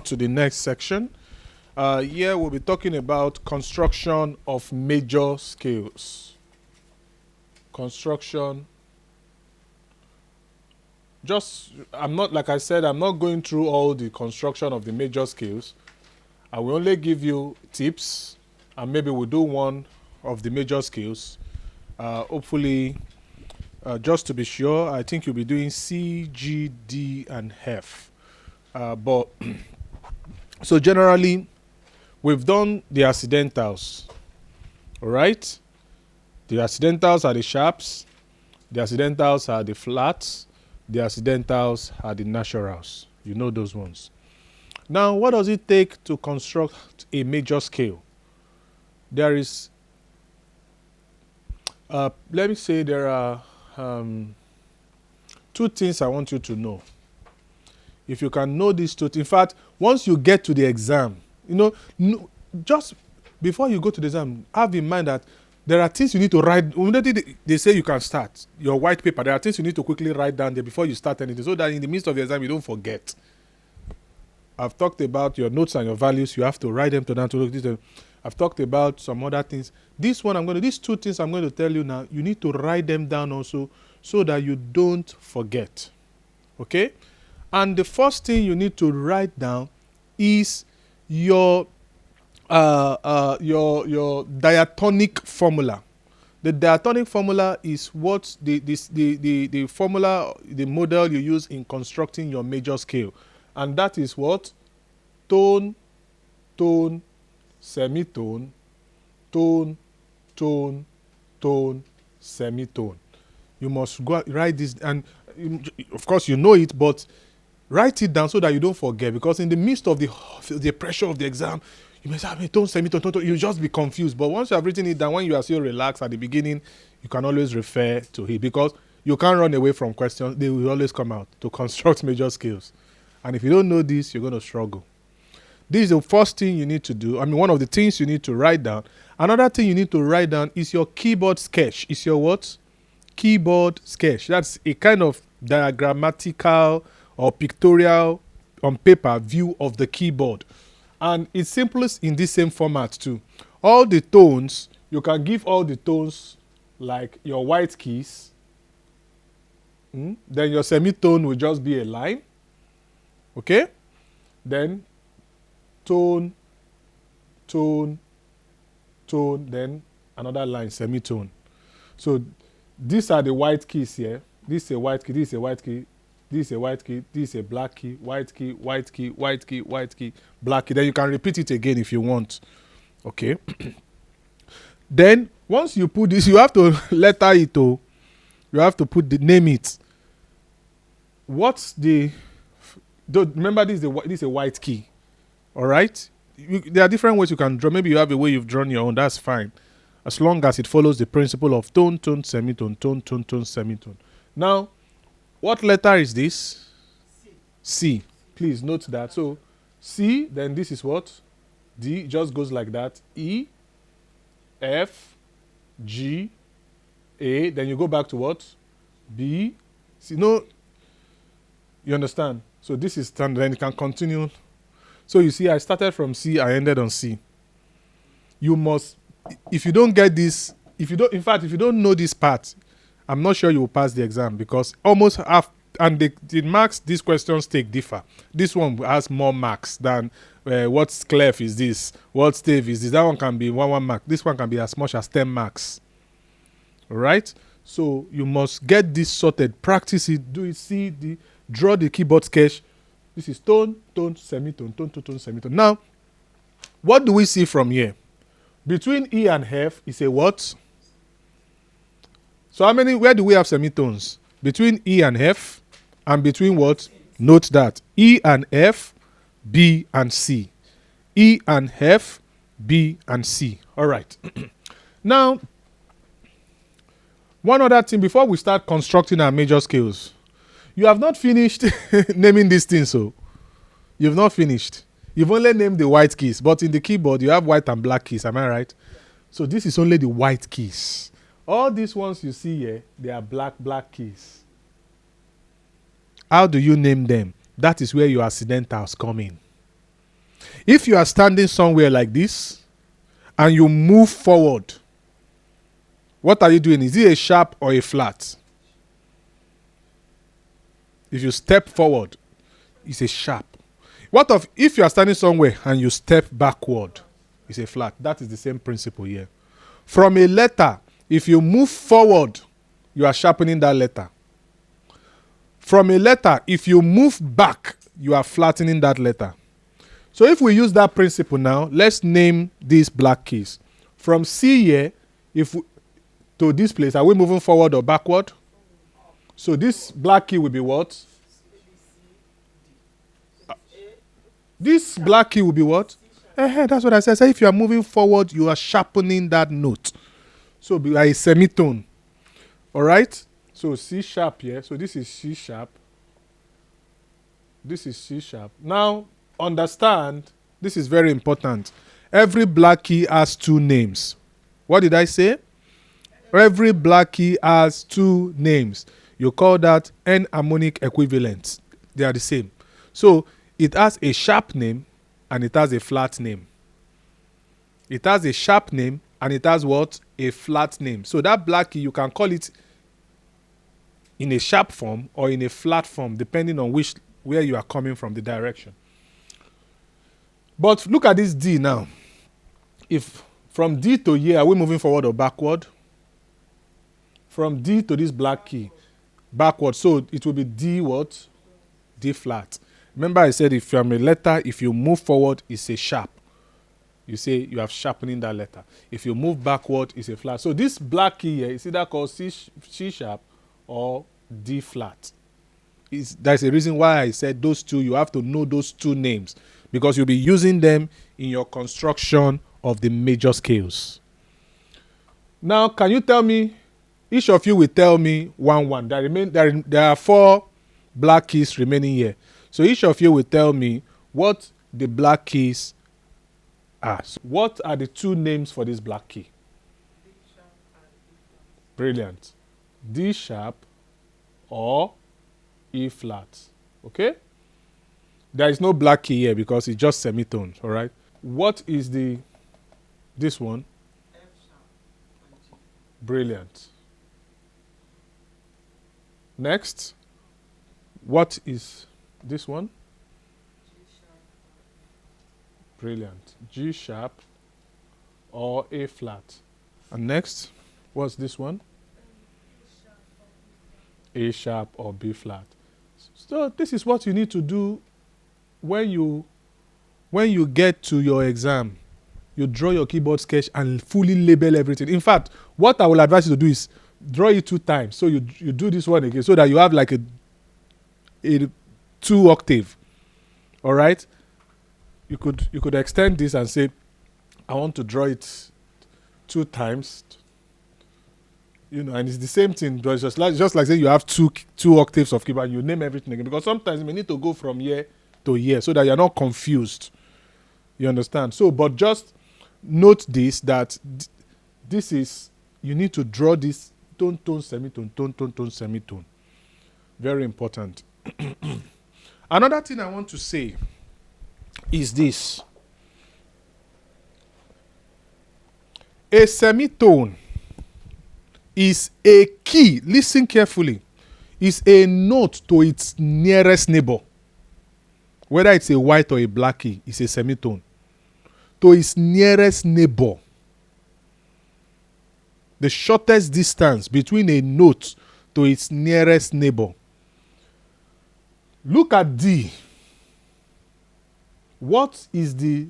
to the next section. Here we'll be talking about construction of major scales. Construction. I'm not, like I said, I'm not going through all the construction of the major scales. I will only give you tips, and maybe we'll do one of the major scales. Hopefully, just to be sure, I think you'll be doing C, G, D, and F. But so generally, we've done the accidentals. All right? The accidentals are the sharps, the accidentals are the flats, the accidentals are the naturals. You know those ones. Now, what does it take to construct a major scale? There is, let me say there are two things I want you to know. If you can know these two, in fact, once you get to the exam, just before you go to the exam, have in mind that there are things you need to write. They say you can start your white paper. There are things you need to quickly write down there before you start anything, so that in the midst of the exam you don't forget. I've talked about your notes and your values. You have to write them down. I've talked about some other things. These two things I'm going to tell you now, you need to write them down also so that you don't forget. Okay? And the first thing you need to write down is your diatonic formula. The diatonic formula is what the formula, the model you use in constructing your major scale. And that is what? Tone, tone, semitone, tone, tone, tone, semitone. You must go write this, and of course you know it, but write it down so that you don't forget, because in the midst of the pressure of the exam, you may say, tone, semitone, tone, tone. You'll just be confused. But once you have written it down, when you are still relaxed at the beginning, you can always refer to it, because you can't run away from questions. They will always come out to construct major scales. And if you don't know this, you're going to struggle. This is the first thing you need to do. One of the things you need to write down. Another thing you need to write down is your keyboard sketch. Is your what? Keyboard sketch. That's a kind of diagrammatical or pictorial on paper view of the keyboard. And it's simplest in this same format too. All the tones, you can give all the tones like your white keys. Then your semitone will just be a line. Okay? Then tone, tone, tone, then another line, semitone. So these are the white keys here. This is a white key, this is a white key, this is a white key, this is a black key, white key, white key, white key, white key, black key. Then you can repeat it again if you want. Okay? Then once you put this, you have to letter it. You have to name it. What's the... Remember, this is a white key. All right? There are different ways you can draw. Maybe you have a way you've drawn your own. That's fine. As long as it follows the principle of tone, tone, semitone, tone, tone, tone, semitone. Now, what letter is this? C. C. Please note that. So, C, then this is what? D, just goes like that. E, F, G, A. Then you go back to what? B, C. No, you understand? So this is standard, then you can continue. So you see, I started from C, I ended on C. You must, if you don't get this, if you don't know this part, I'm not sure you will pass the exam, because almost half, and the marks these questions take differ. This one has more marks than what clef is this, what stave is this. That one can be one mark. This one can be as much as 10 marks. All right? So you must get this sorted, practice it, do it, draw the keyboard sketch. This is tone, tone, semitone, tone, tone, tone, semitone. Now, what do we see from here? Between E and F is a what? So where do we have semitones? Between E and F, and between what? Note that. E and F, B and C. E and F, B and C. All right. Now, one other thing before we start constructing our major scales. You have not finished naming these things, so you've not finished. You've only named the white keys, but in the keyboard you have white and black keys. Am I right? So this is only the white keys. All these ones you see here, they are black keys. How do you name them? That is where your accidentals come in. If you are standing somewhere like this and you move forward, what are you doing? Is it a sharp or a flat? If you step forward, it's a sharp. What if you are standing somewhere and you step backward? It's a flat. That is the same principle here. From a letter, if you move forward, you are sharpening that letter. From a letter, if you move back, you are flattening that letter. So if we use that principle now, let's name these black keys. From C here, to this place, are we moving forward or backward? So this black key will be what? This black key will be what? That's what I said. So if you are moving forward, you are sharpening that note. So by a semitone. All right? So C sharp here. So this is C sharp. This is C sharp. Now, understand, this is very important. Every black key has two names. What did I say? Every black key has two names. You call that enharmonic equivalents. They are the same. So it has a sharp name and it has a flat name. It has a sharp name and it has what? A flat name. So that black key, you can call it in a sharp form or in a flat form, depending on where you are coming from, the direction. But look at this D now. If from D to here, are we moving forward or backward? From D to this black key, backward. So it will be D what? D flat. Remember I said if from a letter, if you move forward, it's a sharp. You say you have sharpening that letter. If you move backward, it's a flat. So this black key here is either called C sharp or D flat. That's a reason why I said those two, you have to know those two names because you'll be using them in your construction of the major scales. Now, can you tell me, each of you will tell me one. There are 4 black keys remaining here. So each of you will tell me what the black keys are. So what are the 2 names for this black key? Brilliant. D sharp or E flat. Okay? There is no black key here because it's just semitones, all right? What is this one? F sharp and G. Brilliant. Next, what is this one? G sharp. Brilliant. G sharp or A flat. And next, what's this one? A sharp or B flat. So this is what you need to do when you get to your exam. You draw your keyboard sketch and fully label everything. In fact, what I will advise you to do is draw it 2 times. So you do this one again so that you have like a 2 octave. All right? You could extend this and say, I want to draw it 2 times. You know, and it's the same thing, but it's just like saying you have two octaves of keyboard and you name everything again. Because sometimes you may need to go from here to here so that you're not confused. You understand? So, but just note this, that this is, you need to draw this tone, semitone, tone, semitone. Very important. Another thing I want to say is this. A semitone is a key, listen carefully, is a note to its nearest neighbor. Whether it's a white or a black key, it's a semitone. To its nearest neighbor. The shortest distance between a note to its nearest neighbor. Look at D. What is the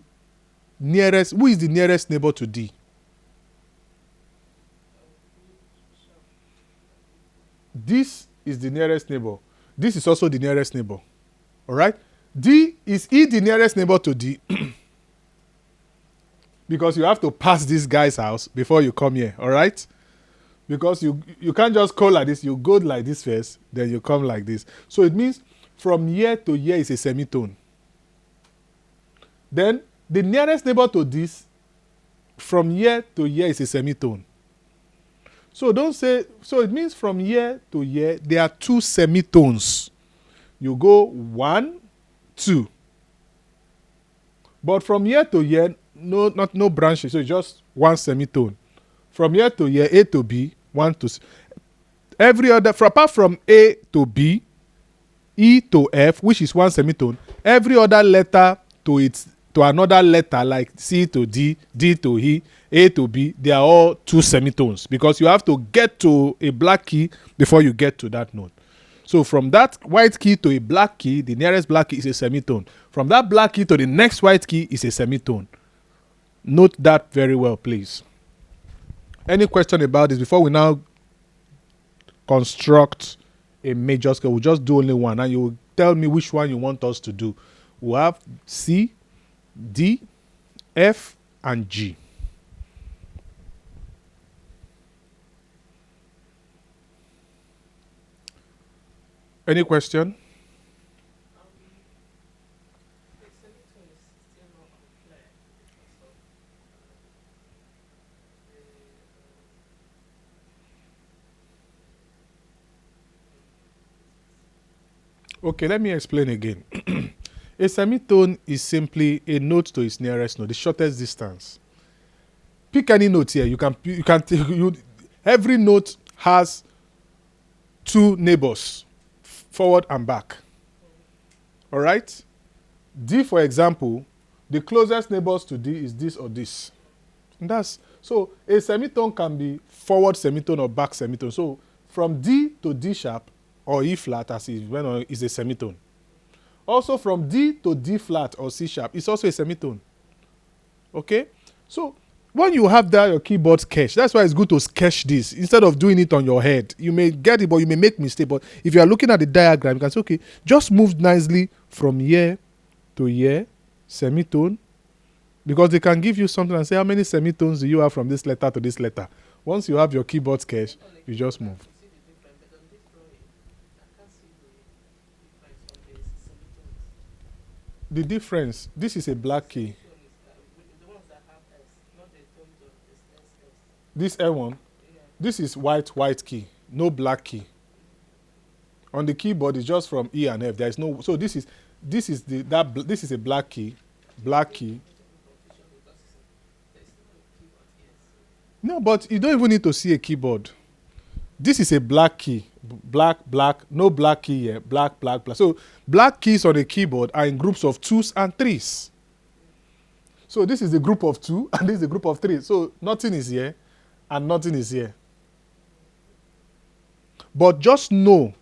nearest, who is the nearest neighbor to D? This is the nearest neighbor. This is also the nearest neighbor. All right? D, is E the nearest neighbor to D? Because you have to pass this guy's house before you come here. All right? Because you can't just call like this. You go like this first, then you come like this. So it means from here to here is a semitone. Then the nearest neighbor to this, from here to here is a semitone. So don't say, so it means from here to here, there are 2 semitones. You go 1, 2. But from here to here, no branches, so it's just one semitone. From here to here, A to B, one to C. Every other, apart from A to B, E to F, which is one semitone, every other letter to another letter, like C to D, D to E, A to B, they are all two semitones, because you have to get to a black key before you get to that note. So from that white key to a black key, the nearest black key is a semitone. From that black key to the next white key is a semitone. Note that very well, please. Any question about this before we now construct a major scale? We'll just do only one, and you will tell me which one you want us to do. We'll have C, D, F, and G. Any question? Okay, let me explain again. A semitone is simply a note to its nearest note, the shortest distance. Pick any note here. Every note has two neighbors, forward and back. All right? D, for example, the closest neighbors to D is this or this. And so a semitone can be forward semitone or back semitone. So from D to D sharp or E flat, as is a semitone. Also from D to D flat or C sharp, it's also a semitone. Okay? So when you have that your keyboard sketch, that's why it's good to sketch this instead of doing it on your head. You may get it, but you may make mistake. But if you are looking at the diagram, you can say, okay, just move nicely from here to here, semitone, because they can give you something and say, how many semitones do you have from this letter to this letter? Once you have your keyboard sketch, you just move. The difference, this is a black key. This L1, this is white key, no black key. On the keyboard, it's just from E and F. There is no. So this is a black key. No, but you don't even need to see a keyboard. This is a black key. Black, no black key here. Black. So black keys on the keyboard are in groups of 2s and 3s. So this is the group of 2 and this is the group of 3. So nothing is here and nothing is here. But just know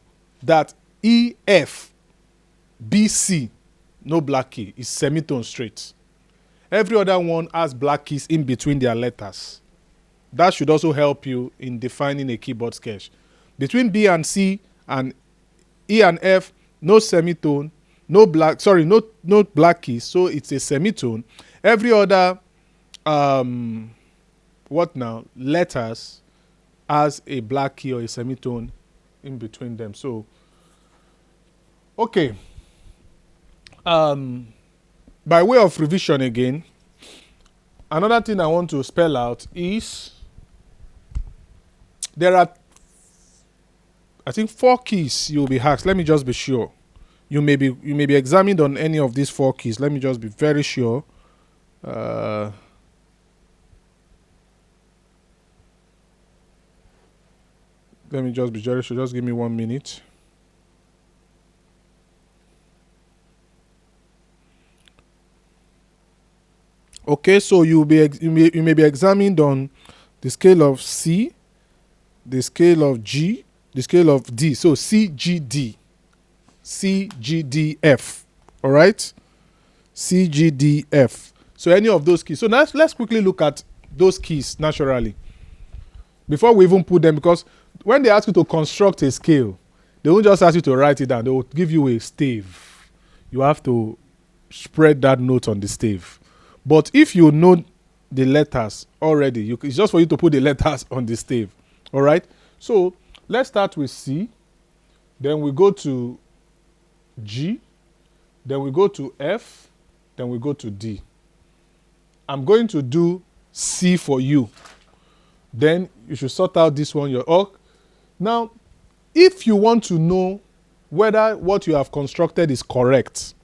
that E, F, B, C, no black key, is semitone straight. Every other one has black keys in between their letters. That should also help you in defining a keyboard sketch. Between B and C and E and F, no semitone, no black keys, so it's a semitone. Every other letters has a black key or a semitone in between them. So okay. By way of revision again, another thing I want to spell out is there are, I think, 4 keys you'll be asked. Let me just be sure. You may be examined on any of these 4 keys. Let me just be very sure. Let me just be very sure. Just give me 1 minute. Okay, so you may be examined on the scale of C, the scale of G, the scale of D. So C, G, D. C, G, D, F. All right? C, G, D, F. So any of those keys. So now let's quickly look at those keys naturally before we even put them, because when they ask you to construct a scale, they won't just ask you to write it down. They will give you a stave. You have to spread that note on the stave. But if you know the letters already, it's just for you to put the letters on the stave. All right? So let's start with C. Then we go to G. Then we go to F. Then we go to D. I'm going to do C for you. Then you should sort out this one. Now, if you want to know whether what you have constructed is correct,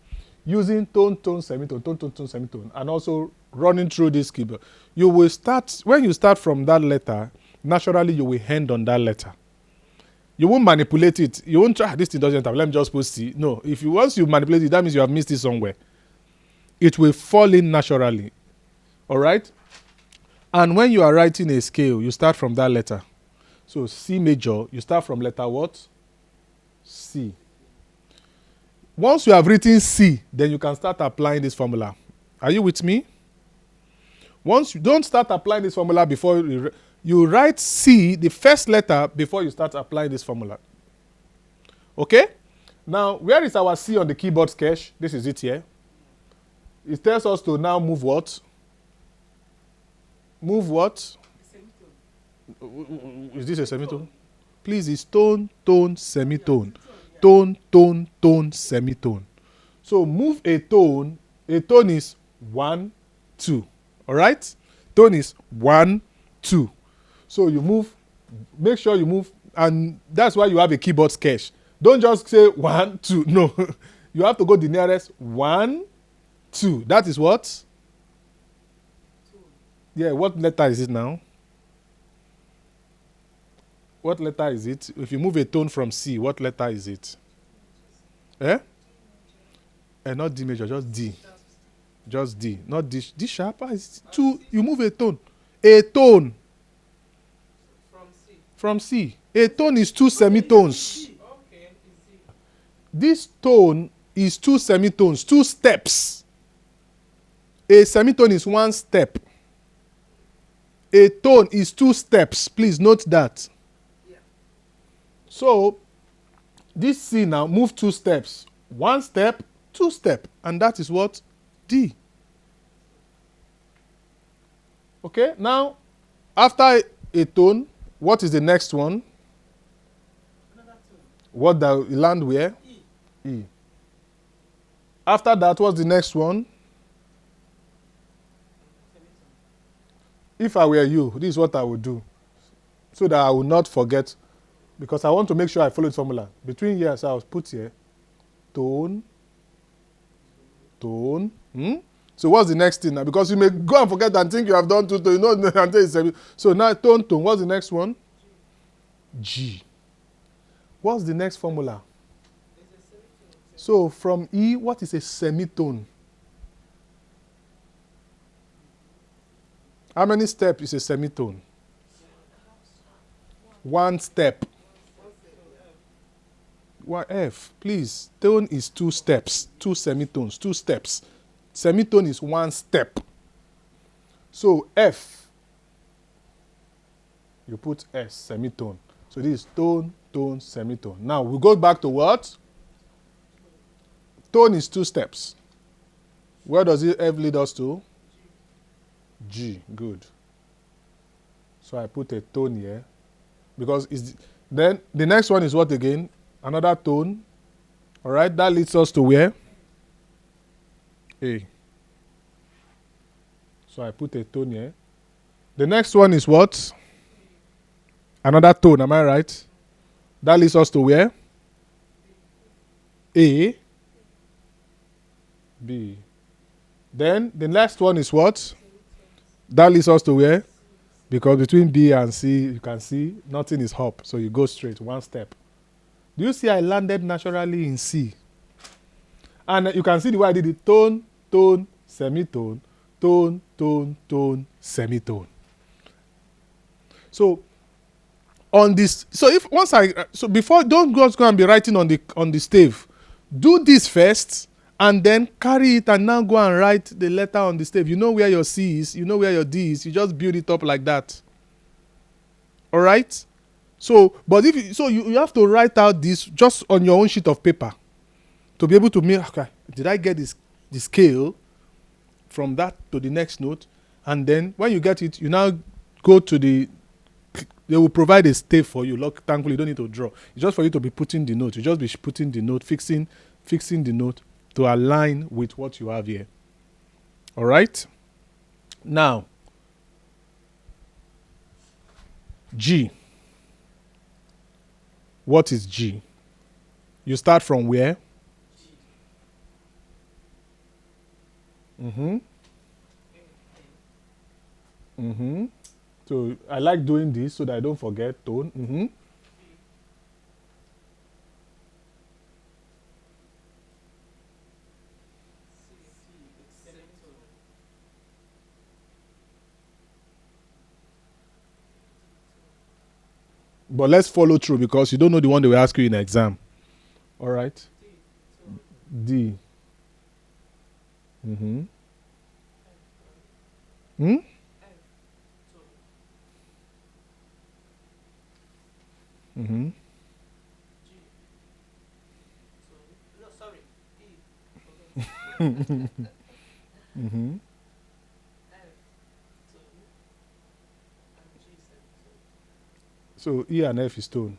using tone, tone, semitone, tone, tone, tone, semitone, and also running through this keyboard. You will start, when you start from that letter, naturally you will end on that letter. You won't manipulate it. You won't try, this thing doesn't have, let me just put C. No, if you once you manipulate it, that means you have missed it somewhere. It will fall in naturally. All right? And when you are writing a scale, you start from that letter. So C major, you start from letter what? C. Once you have written C, then you can start applying this formula. Are you with me? Once you don't start applying this formula before you write C, the first letter, before you start applying this formula. Okay? Now, where is our C on the keyboard sketch? This is it here. It tells us to now move what? Move what? Is this a semitone? Please, it's tone, tone, semitone. Tone, tone, tone, semitone. So move a tone. A tone is 1, 2. All right? Tone is 1, 2. So you move, make sure you move, and that's why you have a keyboard sketch. Don't just say 1, 2. No. You have to go the nearest 1, 2. That is what? Yeah, what letter is it now? What letter is it? If you move a tone from C, what letter is it? Eh? Not D major, just D. Just D. Not D. D sharp. Is 2. You move a tone. A tone. From C. A tone is 2 semitones. This tone is 2 semitones, 2 steps. A semitone is 1 step. A tone is 2 steps. Please note that. So, this C now, move 2 steps. 1 step, 2 step. And that is what? D. Okay, now, after a tone, what is the next one? Another tone. What the land where? E. E. After that, what's the next one? If I were you, this is what I would do. So that I will not forget. Because I want to make sure I follow the formula. Between here, so I'll put here tone, tone. So what's the next thing now? Because you may go and forget and think you have done 2 tones. You know, until it's so now tone, tone. What's the next one? G. What's the next formula? So from E, what is a semitone? How many steps is a semitone? 1 step. Why F? Please. Tone is 2 steps. 2 semitones. 2 steps. Semitone is 1 step. So F. You put S, semitone. So this is tone, tone, semitone. Now we go back to what? Tone is 2 steps. Where does it F lead us to? G. Good. So I put a tone here. Because then the next one is what again? Another tone. All right, that leads us to where? A. So I put a tone here. The next one is what? Another tone, am I right? That leads us to where? A. B. Then the next one is what? That leads us to where? Because between B and C, you can see nothing is up. So you go straight, 1 step. Do you see I landed naturally in C? And you can see the way I did it. Tone, tone, semitone, tone, tone, tone, semitone. So on this, so if once so before, don't go and be writing on the stave. Do this first and then carry it and now go and write the letter on the stave. You know where your C is, you know where your D is. You just build it up like that. All right? So, but you have to write out this just on your own sheet of paper to be able to make, okay, did I get the scale from that to the next note? And then when you get it, you now go to they will provide a stave for you. Look, thankfully, you don't need to draw. It's just for you to be putting the note. You just be putting the note, fixing the note to align with what you have here. All right? Now, G. What is G? You start from where? Mm-hmm. Mm-hmm. So I like doing this so that I don't forget tone. Mm-hmm. But let's follow through because you don't know the one they will ask you in exam. All right. D. Mm-hmm. Hmm? Mm-hmm. Mm-hmm. So E and F is tone.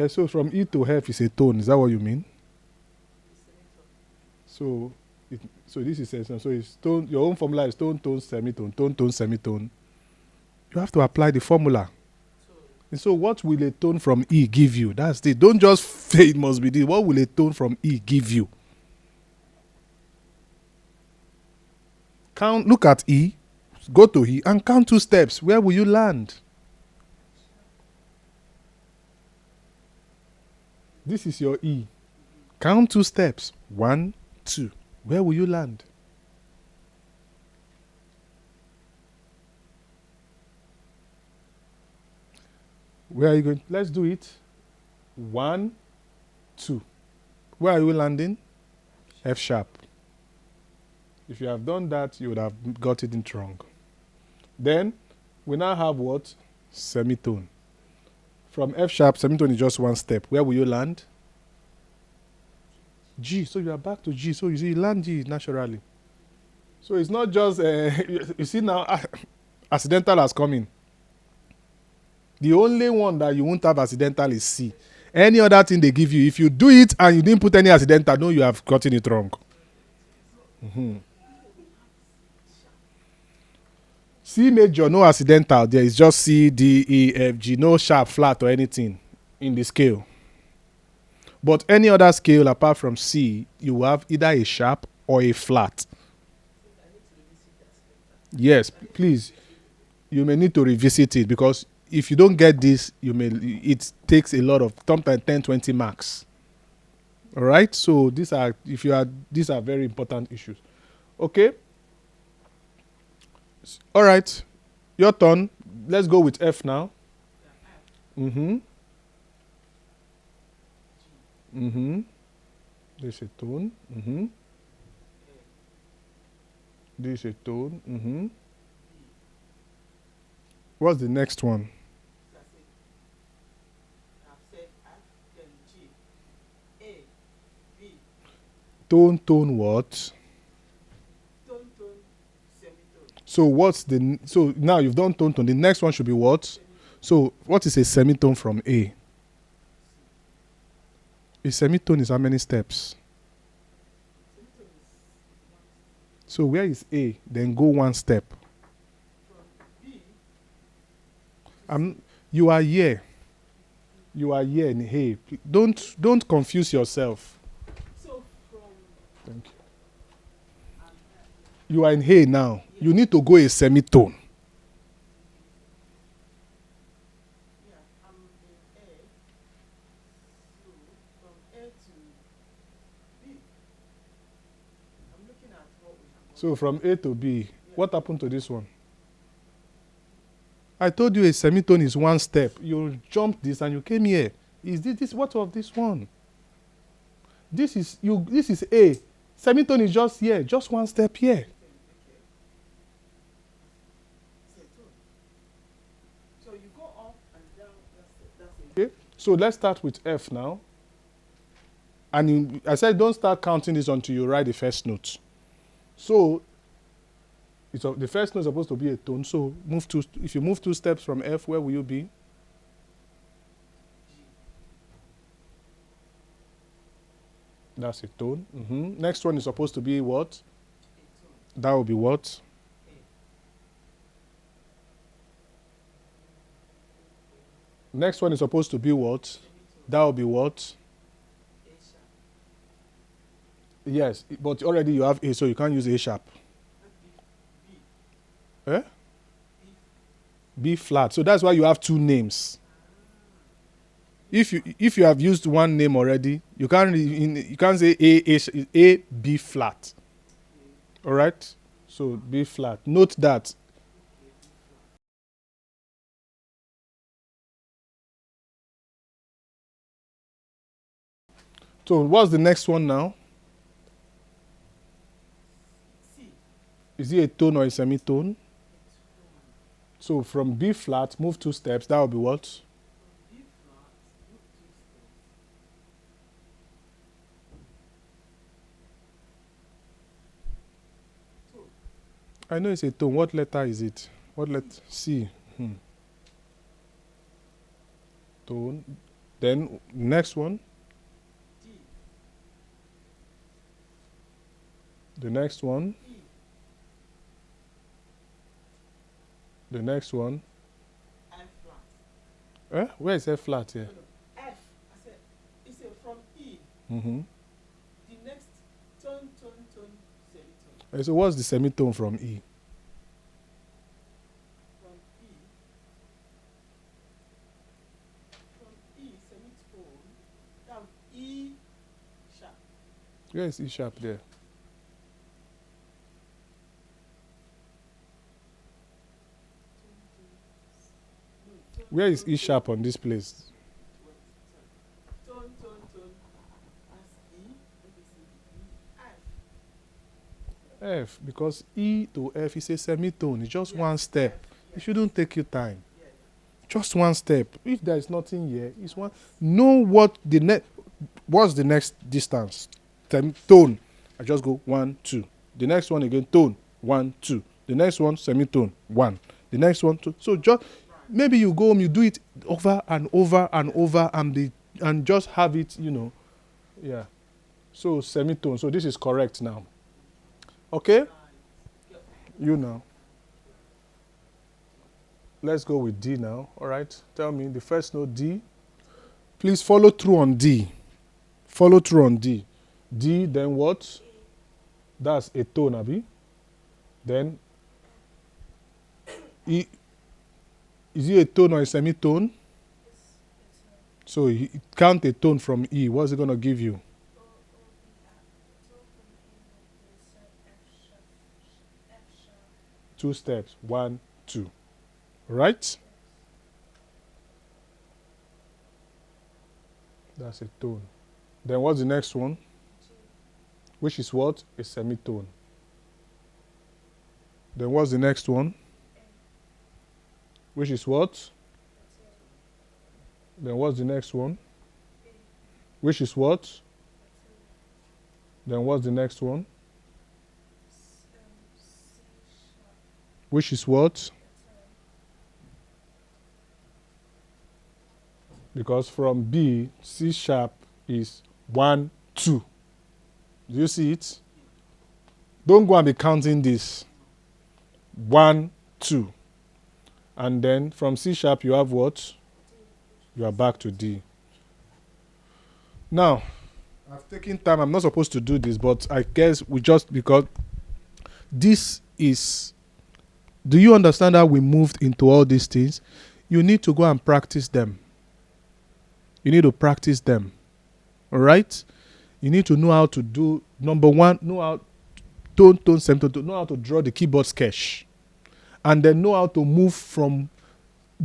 So from E to F is a tone. Is that what you mean? So, so this is a, so it's tone. Your own formula is tone, tone, semitone, tone, tone, semitone. You have to apply the formula. And so, what will a tone from E give you? That's it. Don't just say it must be this. What will a tone from E give you? Count. Look at E. Go to E and count 2 steps. Where will you land? This is your E. Count 2 steps. 1, 2. Where will you land? Where are you going? Let's do it. 1, 2. Where are you landing? F sharp. If you have done that, you would have got it wrong. Then we now have what? Semitone. From F sharp, semitone is just 1 step. Where will you land? G. So you are back to G. So you see, you land G naturally. So it's not just, you see now, accidental has come in. The only one that you won't have accidental is C. Any other thing they give you, if you do it and you didn't put any accidental, no, you have gotten it wrong. Mm-hmm. C major, no accidental. There is just C, D, E, F, G, no sharp, flat, or anything in the scale. But any other scale apart from C, you will have either a sharp or a flat. Yes, please. You may need to revisit it because if you don't get this, you may it takes a lot of sometimes 10, 20 marks. All right. So these are very important issues. Okay. All right. Your turn. Let's go with F now. Mm-hmm. Mm-hmm. There's a tone. Mm-hmm. There's a tone. Mm-hmm. What's the next one? Tone, tone, what? So what's the so now you've done tone tone. The next one should be what? So what is a semitone from A? A semitone is how many steps? So where is A? Then go 1 step. You are here. You are here in A. Don't confuse yourself. Thank you. You are in A now. You need to go a semitone. So from A to B, what happened to this one? I told you a semitone is 1 step. You jumped this and you came here. Is this what of this one? This is A. Semitone is just here, just 1 step here. Okay. So let's start with F now. And I said don't start counting this until you write the first note. So the first note is supposed to be a tone. So if you move 2 steps from F, where will you be? That's a tone. Mm-hmm. Next one is supposed to be what? That will be what? Next one is supposed to be what? That will be what? A sharp. Yes, but already you have A, so you can't use A sharp. B. Eh? B. B flat. So that's why you have two names. If you have used one name already, you can't say A B flat. All right. So B flat. Note that. So what's the next one now? C. Is it a tone or a semitone? So from B flat, move 2 steps. That will be what? B flat. Move 2 steps. Tone. I know it's a tone. What letter is it? What letter? C. Tone. Then next one. D. The next one. E. The next one. F flat. Where is F flat here? No, no. F. I said, it's from E. Mm-hmm. The next tone, semitone. So what's the semitone from E? From E. From E, semitone. Now E sharp. Where is E sharp there? Where is E sharp on this place? Tone. As E. A, B, C, D, E, F. F, because E to F is a semitone. It's just Yes, one step. F, yes. It shouldn't take you time. Yeah. Just one step. If there is nothing here, it's one. Know what the what's the next distance? Tone. I just go 1, 2. The next one again, tone. 1, 2. The next one, semitone. 1. The next one, 2. So just maybe you go home, you do it over and over and over, and just have it, Yeah. So semitone. So this is correct now. Okay? You now. Let's go with D now. All right. Tell me the first note D. Please follow through on D. Follow through on D. D, then what? That's a tone, Abi. Then E. Is it a tone or a semitone? So count a tone from E. What's it going to give you? 2 steps. 1, 2. Right? That's a tone. Then what's the next one? Which is what? A semitone. Then what's the next one? Which is what? Then what's the next one? Which is what? Then what's the next one? Which is what? Because from B, C sharp is 1, 2. Do you see it? Don't go and be counting this. 1, 2. And then from C sharp, you have what? You are back to D. Now, I've taken time. I'm not supposed to do this, but I guess because this is. Do you understand how we moved into all these things? You need to go and practice them. You need to practice them. All right? You need to know how to do, number one, know how tone, semitone, know how to draw the keyboard sketch. And then know how to move from,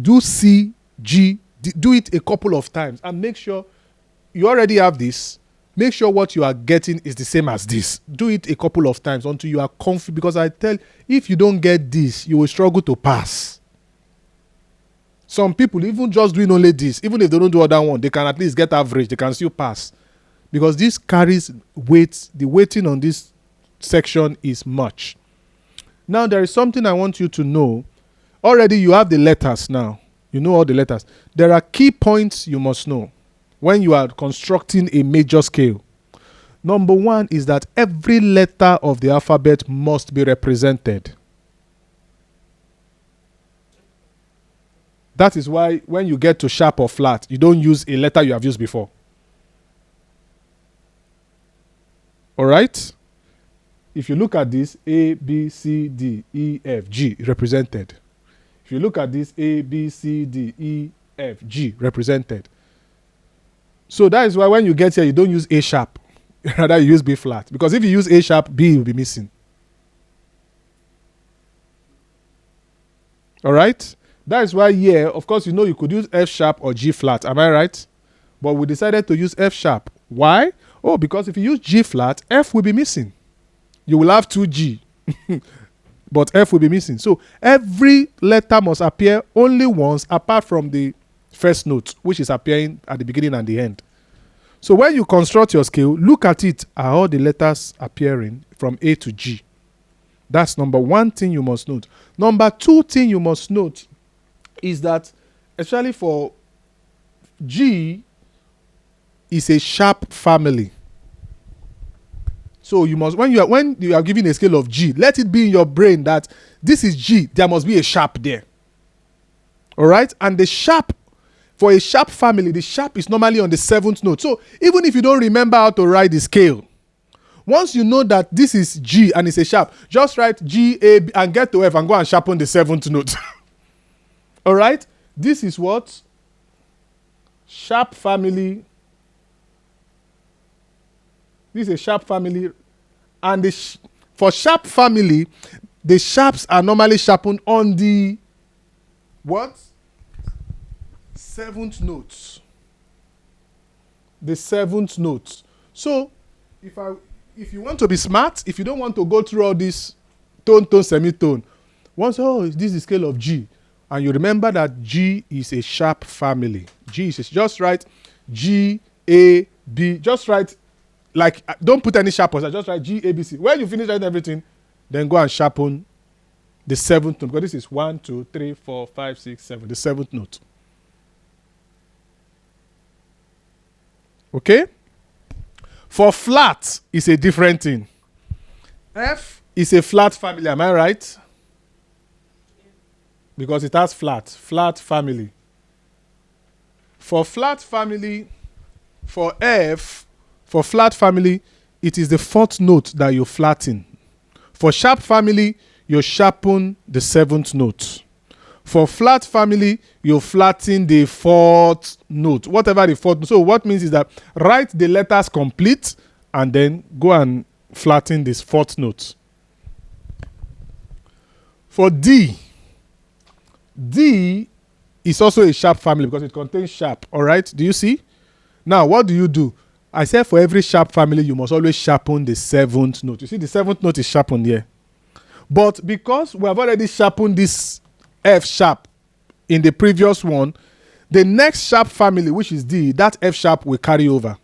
do C, G, do it a couple of times. And make sure you already have this. Make sure what you are getting is the same as this. Do it a couple of times until you are confident. Because I tell, if you don't get this, you will struggle to pass. Some people, even just doing only this, even if they don't do other one, they can at least get average. They can still pass. Because this carries weight. The weighting on this section is much. Now, there is something I want you to know. Already you have the letters now. You know all the letters. There are key points you must know when you are constructing a major scale. Number one is that every letter of the alphabet must be represented. That is why when you get to sharp or flat, you don't use a letter you have used before. All right? If you look at this, A, B, C, D, E, F, G represented. If you look at this, A, B, C, D, E, F, G represented. So that is why when you get here, you don't use A sharp. Rather, you use B flat. Because if you use A sharp, B will be missing. All right? That is why here, of course, you know you could use F sharp or G flat. Am I right? But we decided to use F sharp. Why? Oh, because if you use G flat, F will be missing. You will have 2G, but F will be missing. So every letter must appear only once apart from the first note, which is appearing at the beginning and the end. So when you construct your scale, look at it. Are all the letters appearing from A to G? That's number one thing you must note. Number two thing you must note is that, especially for G, is a sharp family. So you must, when you are given a scale of G, let it be in your brain that this is G, there must be a sharp there. All right? And the sharp, for a sharp family, the sharp is normally on the 7th note. So even if you don't remember how to write the scale, once you know that this is G and it's a sharp, just write G, A, B, and get to F and go and sharpen the 7th note. All right? This is what? Sharp family. This is a sharp family. And for sharp family, the sharps are normally sharpened on the what? 7th note. The 7th note. So if you want to be smart, if you don't want to go through all this tone, tone, semitone, once, oh, this is the scale of G, and you remember that G is a sharp family. G is just write G, A, B, just write, like, don't put any sharp on, just write G, A, B, C. When you finish writing everything, then go and sharpen the 7th note, because this is 1, 2, 3, 4, 5, 6, 7, the 7th note. Okay? For flat, it's a different thing. F is a flat family, am I right? Because it has flat family. For flat family, for F, for flat family, it is the 4th note that you flatten. For sharp family, you sharpen the 7th note. For flat family, you flatten the 4th note, whatever the 4th. So what means is that write the letters complete and then go and flatten this 4th note. For D is also a sharp family because it contains sharp. All right, do you see? Now, what do? I said for every sharp family, you must always sharpen the 7th note. You see, the 7th note is sharpened here. But because we have already sharpened this F sharp in the previous one, the next sharp family, which is D, that F sharp will carry over.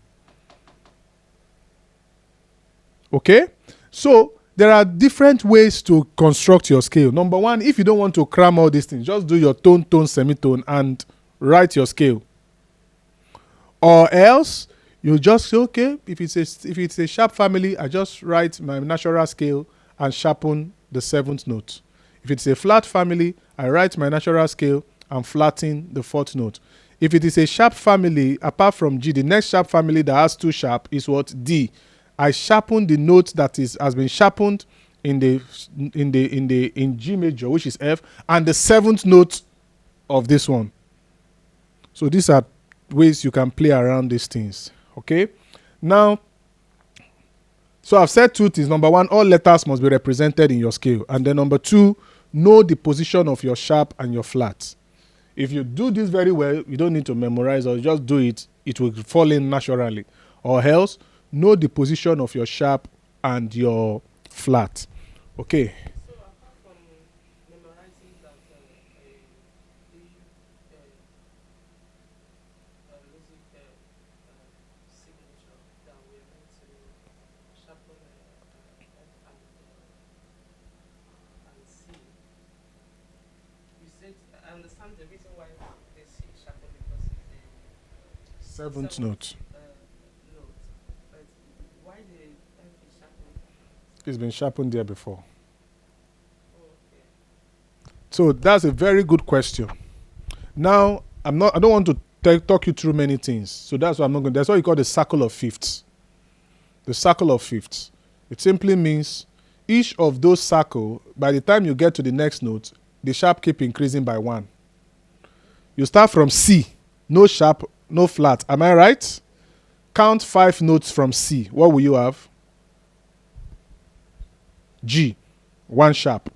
Okay? So there are different ways to construct your scale. Number one, if you don't want to cram all these things, just do your tone, tone, semitone, and write your scale. Or else, you just say, okay, if it's a sharp family, I just write my natural scale and sharpen the 7th note. If it's a flat family, I write my natural scale and flatten the 4th note. If it is a sharp family, apart from G, the next sharp family that has 2 sharp is what? D. I sharpen the note that has been sharpened in G major, which is F, and the 7th note of this one. So these are ways you can play around these things. Okay? Now, so I've said 2 things. Number one, all letters must be represented in your scale. And then number 2, know the position of your sharp and your flat. If you do this very well, you don't need to memorize or just do it. It will fall in naturally. Or else, know the position of your sharp and your flat. Okay. So apart from memorizing that music signature that we're meant to sharpen F and C, you said, I understand the reason why they C sharpen because it's the 7th note. note, but why the F is sharpened? It's been sharpened there before. Oh, okay. So that's a very good question. Now, I don't want to talk you through many things. So that's why I'm not going. That's what you call the circle of fifths. The circle of fifths. It simply means each of those circle, by the time you get to the next note, the sharp keep increasing by 1. You start from C, no sharp, no flat. Am I right? Count 5 notes from C. What will you have? G, 1 sharp.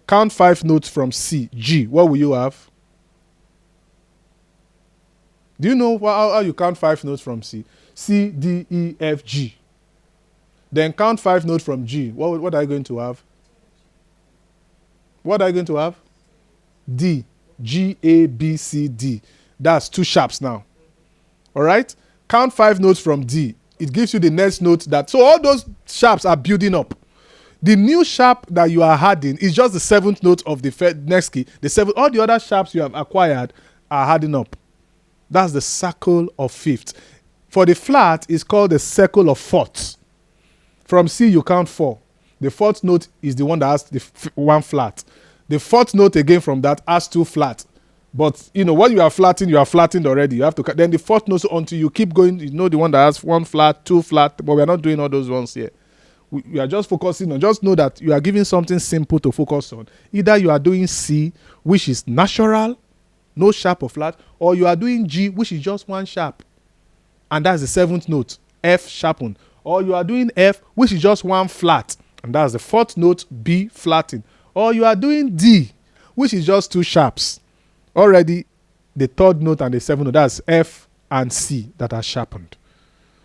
Count 5 notes from C, G. What will you have? Do you know how you count 5 notes from C? C, D, E, F, G. Then count 5 notes from G. What are you going to have? What are you going to have? D, G, A, B, C, D. That's 2 sharps now. All right? Count 5 notes from D. It gives you the next note that. So all those sharps are building up. The new sharp that you are adding is just the 7th note of the next key. The 7th. All the other sharps you have acquired are adding up. That's the circle of fifths. For the flat, it's called the circle of fourths. From C, you count 4. The 4th note is the one that has the 1 flat. The 4th note again from that has 2 flat. But, when you are flattened already. You have to. Then the 4th note, until you keep going, the one that has 1 flat, 2 flat. But we are not doing all those ones here. We are just focusing on. Just know that you are giving something simple to focus on. Either you are doing C, which is natural, no sharp or flat, or you are doing G, which is just 1 sharp. And that's the 7th note, F sharpened. Or you are doing F, which is just 1 flat. And that's the 4th note, B flattened. Or you are doing D, which is just 2 sharps. Already, the 3rd note and the 7th note, that's F and C that are sharpened.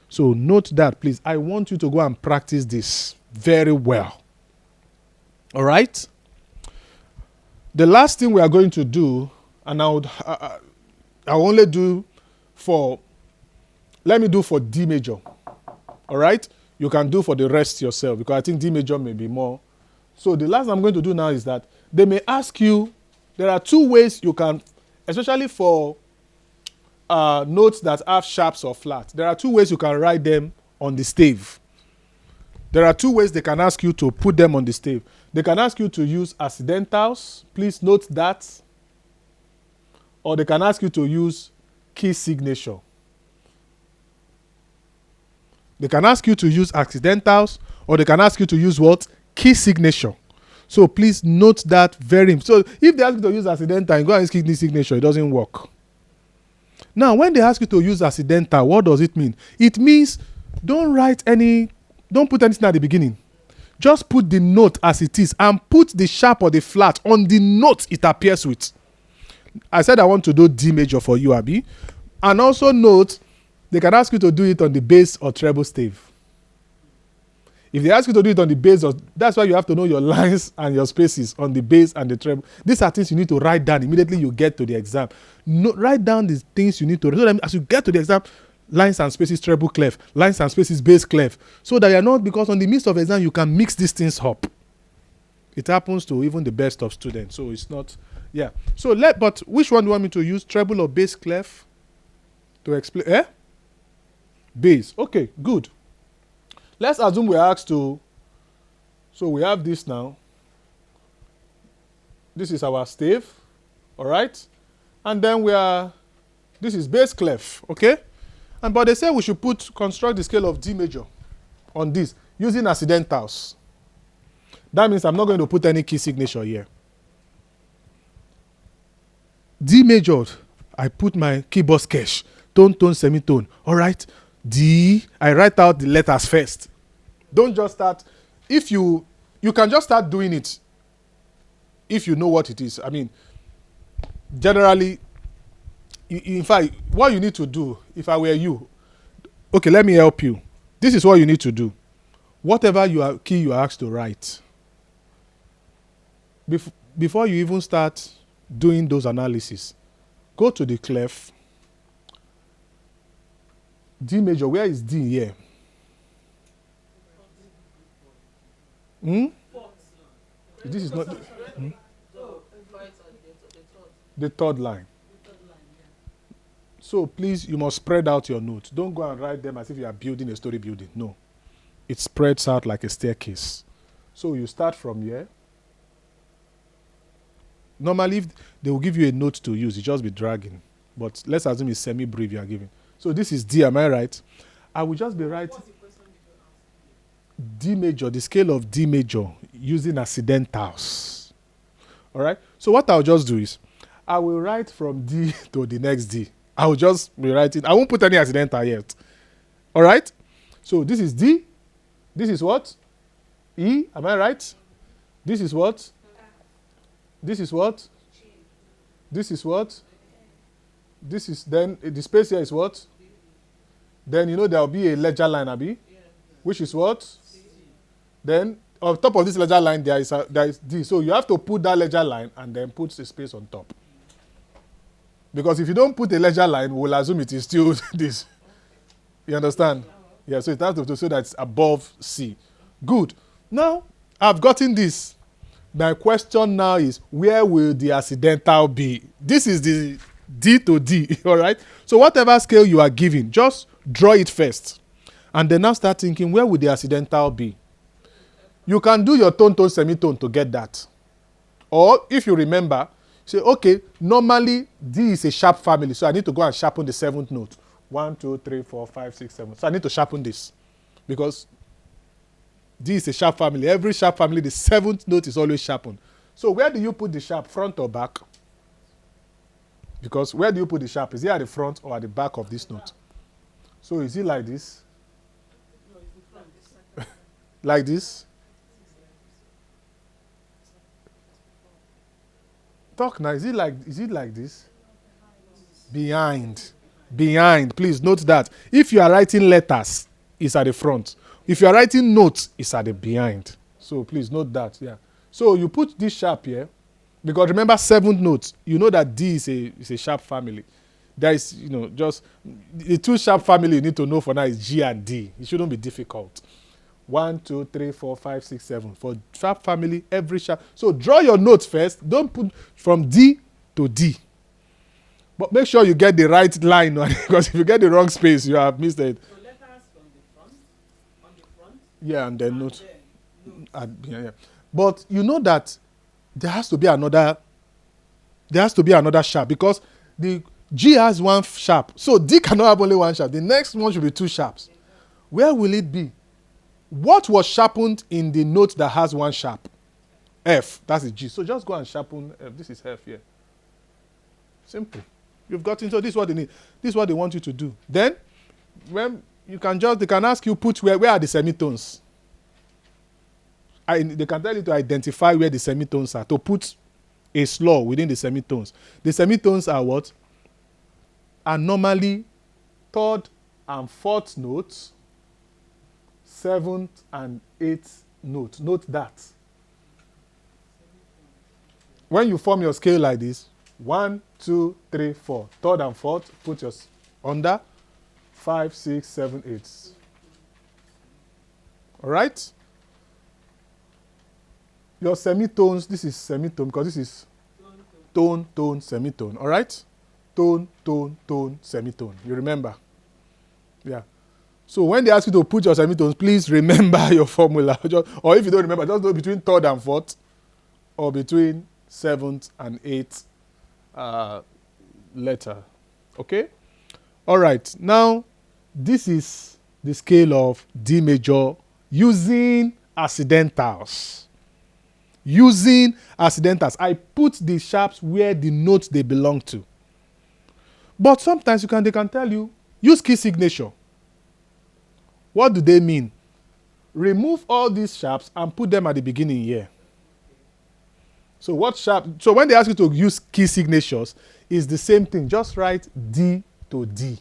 So note that, please. I want you to go and practice this very well. All right? The last thing we are going to do, and I'll only do let me do for D major. All right? You can do for the rest yourself, because I think D major may be more. So the last I'm going to do now is that they may ask you, there are 2 ways you can, especially for notes that have sharps or flat. There are 2 ways you can write them on the stave. There are 2 ways they can ask you to put them on the stave. They can ask you to use accidentals. Please note that. Or they can ask you to use key signature. They can ask you to use accidentals, or they can ask you to use what? Key signature. So please note that very. So if they ask you to use accidental and go and use key signature, it doesn't work. Now, when they ask you to use accidental, what does it mean? It means don't put anything at the beginning. Just put the note as it is and put the sharp or the flat on the note it appears with. I said I want to do D major for you, Abi. And also note, they can ask you to do it on the bass or treble stave. If they ask you to do it on the bass, that's why you have to know your lines and your spaces on the bass and the treble. These are things you need to write down immediately you get to the exam. Write down the things you need to. So that as you get to the exam, lines and spaces treble clef, lines and spaces bass clef. So that you're not, because on the midst of exam, you can mix these things up. It happens to even the best of students. So it's not, yeah. So but which one do you want me to use? Treble or bass clef? To explain, bass. Okay, good. Let's assume we're asked to, so we have this now. This is our stave, all right? And then this is bass clef, okay? But they say we should construct the scale of D major on this using accidentals. That means I'm not going to put any key signature here. D major, I put my keyboard sketch, tone, semitone, all right? D, I write out the letters first. Don't just start. If you can just start doing it if you know what it is. I mean, generally, in fact, what you need to do, if I were you, okay, let me help you. This is what you need to do. Whatever key you are asked to write, before you even start doing those analyses, go to the clef. D major, where is D here? This is not the 3rd line. So please, you must spread out your notes. Don't go and write them as if you are building a story building. No. It spreads out like a staircase. So you start from here. Normally, if they will give you a note to use, you just be dragging. But let's assume it's semi-brief you are giving. So this is D, am I right? I will just be writing What's the question did you ask? D major, the scale of D major using accidentals. All right? So what I'll just do is, I will write from D to the next D. I will just be writing, I won't put any accidental yet. All right? So this is D. This is what? E, am I right? This is what? This is what? This is what? This is then, the space here is what? Then you know there will be a ledger line, Abi, which is what? Then on top of this ledger line there is D. So you have to put that ledger line and then put a space on top. Because if you don't put a ledger line, we'll assume it is still this. You understand? Yeah, so it has to so that it's above C. Good. Now, I've gotten this. My question now is, where will the accidental be? This is the D to D, all right? So whatever scale you are giving, just draw it first. And then now start thinking, where will the accidental be? You can do your tone, tone, semitone to get that. Or if you remember, say, okay, normally D is a sharp family, so I need to go and sharpen the seventh note. 1, 2, 3, 4, 5, 6, 7. So I need to sharpen this. Because D is a sharp family. Every sharp family, the seventh note is always sharpened. So where do you put the sharp, front or back? Because where do you put the sharp? Is it at the front or at the back of this note? So is it like this? No, it's the front. Like this? Talk now. Is it like this? Behind. Behind. Please note that. If you are writing letters, it's at the front. If you are writing notes, it's at the behind. So please note that. Yeah. So you put this sharp here, because remember seventh note. You know that D is a sharp family. There is, just the two sharp family you need to know for now is G and D. It shouldn't be difficult. 1, 2, 3, 4, 5, 6, 7. For sharp family, every sharp. So draw your notes first. Don't put from D to D. But make sure you get the right line, because if you get the wrong space, you have missed it. So letters from the front, on the front. Yeah, and then note. Then notes. Yeah. But you know that there has to be another sharp, because the G has one sharp. So D cannot have only one sharp. The next one should be two sharps. Where will it be? What was sharpened in the note that has one sharp? F. That's the G. So just go and sharpen F. This is F here. Simple. You've got into this is what they need. This is what they want you to do. Then, when they can ask you, put where are the semitones? They can tell you to identify where the semitones are, to put a slur within the semitones. The semitones are what? Are normally third and fourth notes, seventh and eighth note. Note that. When you form your scale like this, 1, 2, 3, 4. Third and fourth, put your under. 5, 6, 7, 8. All right? Your semitones, this is semitone because this is tone, tone, semitone. All right? Tone, tone, tone, semitone. You remember? Yeah. So when they ask you to put your semitones, please remember your formula. Or if you don't remember, just do it between third and fourth, or between seventh and eighth letter. Okay? All right. Now, this is the scale of D major using accidentals. Using accidentals. I put the sharps where the notes they belong to. But sometimes they can tell you, use key signature. What do they mean? Remove all these sharps and put them at the beginning here. So when they ask you to use key signatures, it's the same thing. Just write D to D.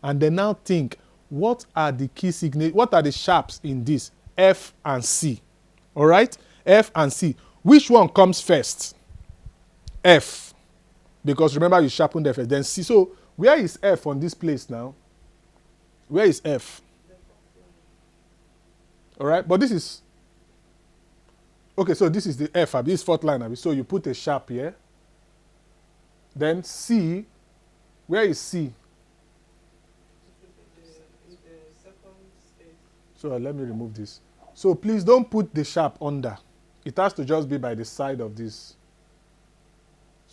And then now think, what are the sharps in this? F and C. All right? F and C. Which one comes first? F. Because remember you sharpened F first. Then C. So where is F on this place now? Where is F? All right? But this is... Okay, so this is the F. This is fourth line. So you put a sharp here. Then C. Where is C? So let me remove this. So please don't put the sharp under. It has to just be by the side of this.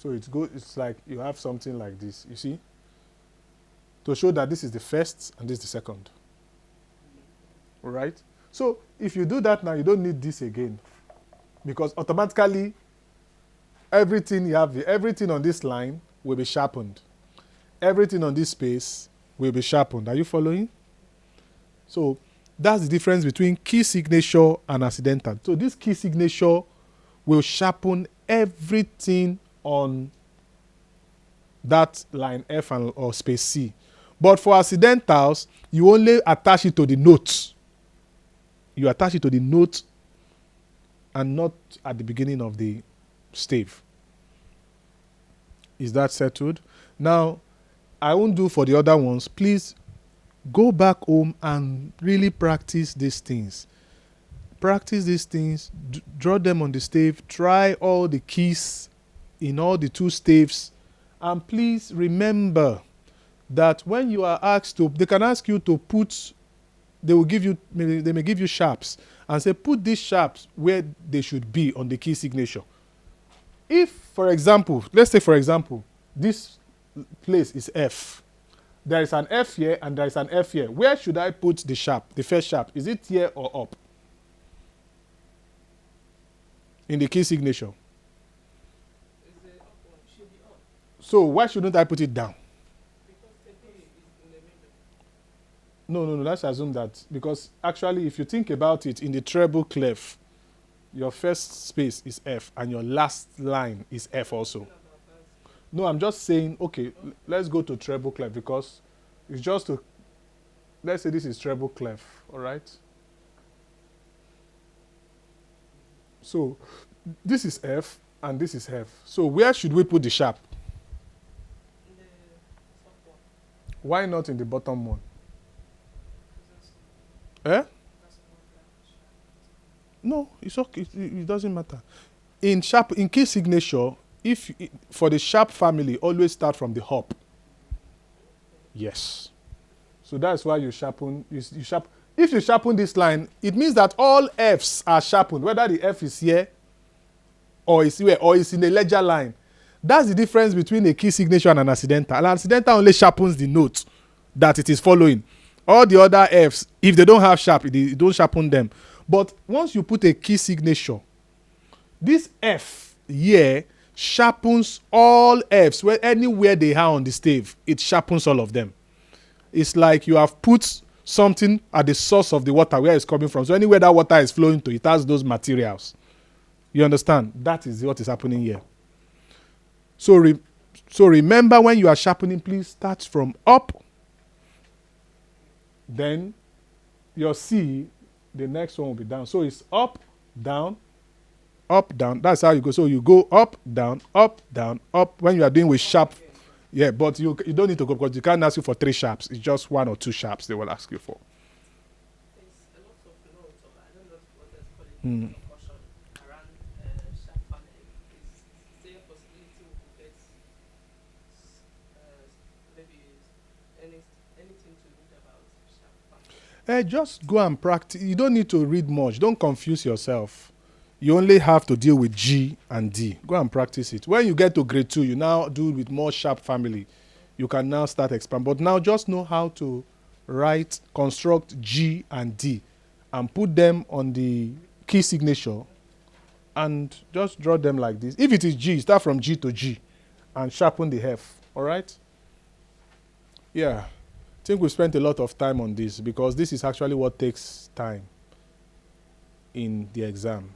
So it's like you have something like this, you see, to show that this is the first and this is the second. All right? So if you do that now, you don't need this again, because automatically everything on this line will be sharpened. Everything on this space will be sharpened. Are you following? So that's the difference between key signature and accidental. So this key signature will sharpen everything on that line F or space C. But for accidentals, you only attach it to the note. You attach it to the note and not at the beginning of the stave. Is that settled? Now, I won't do for the other ones. Please go back home and really practice these things. Practice these things, draw them on the stave, try all the keys in all the two staves, and please remember that when you are asked to, they can ask you to put, they may give you sharps and say put these sharps where they should be on the key signature. If, for example, let's say for example, this place is F. There is an F here and there is an F here. Where should I put the sharp, the first sharp? Is it here or up? In the key signature. Is the up one? Should be up. So why shouldn't I put it down? Because the B is in the middle. No. Let's assume that, because actually, if you think about it, in the treble clef, your first space is F and your last line is F also. Talking about that. No, I'm just saying, okay, let's go to treble clef, because it's just to, let's say this is treble clef, all right? So this is F and this is F. So where should we put the sharp? In the top one. Why not in the bottom one? Because Eh? that's more than sharp. No, it's okay. It doesn't matter. In key signature, for the sharp family, always start from the hop. Yes. So that's why you sharpen. You sharp. If you sharpen this line, it means that all Fs are sharpened, whether the F is here, or is here, or is in a ledger line. That's the difference between a key signature and an accidental. An accidental only sharpens the note that it is following. All the other Fs, if they don't have sharp, it don't sharpen them. But once you put a key signature, this F here sharpens all Fs, where anywhere they are on the stave, it sharpens all of them. It's like you have put something at the source of the water where it's coming from. So anywhere that water is flowing to, it has those materials. You understand? That is what is happening here. So remember, when you are sharpening, please start from up. Then your C, the next one will be down. So it's up, down, up, down. That's how you go. So you go up, down, up, down, up. When you are doing with sharp, yeah, but you don't need to go, because you can't ask you for 3 sharps. It's just 1 or 2 sharps they will ask you for. There's a lot of notes, or I don't know what that's called, caution around sharp family. Is there a possibility we could get maybe anything to read about sharp family? Just go and practice. You don't need to read much. Don't confuse yourself. You only have to deal with G and D. Go and practice it. When you get to grade 2, you now do with more sharp family. You can now start expand. But now just know how to construct G and D, and put them on the key signature, and just draw them like this. If it is G, start from G to G and sharpen the F. All right? Yeah. I think we spent a lot of time on this, because this is actually what takes time in the exam.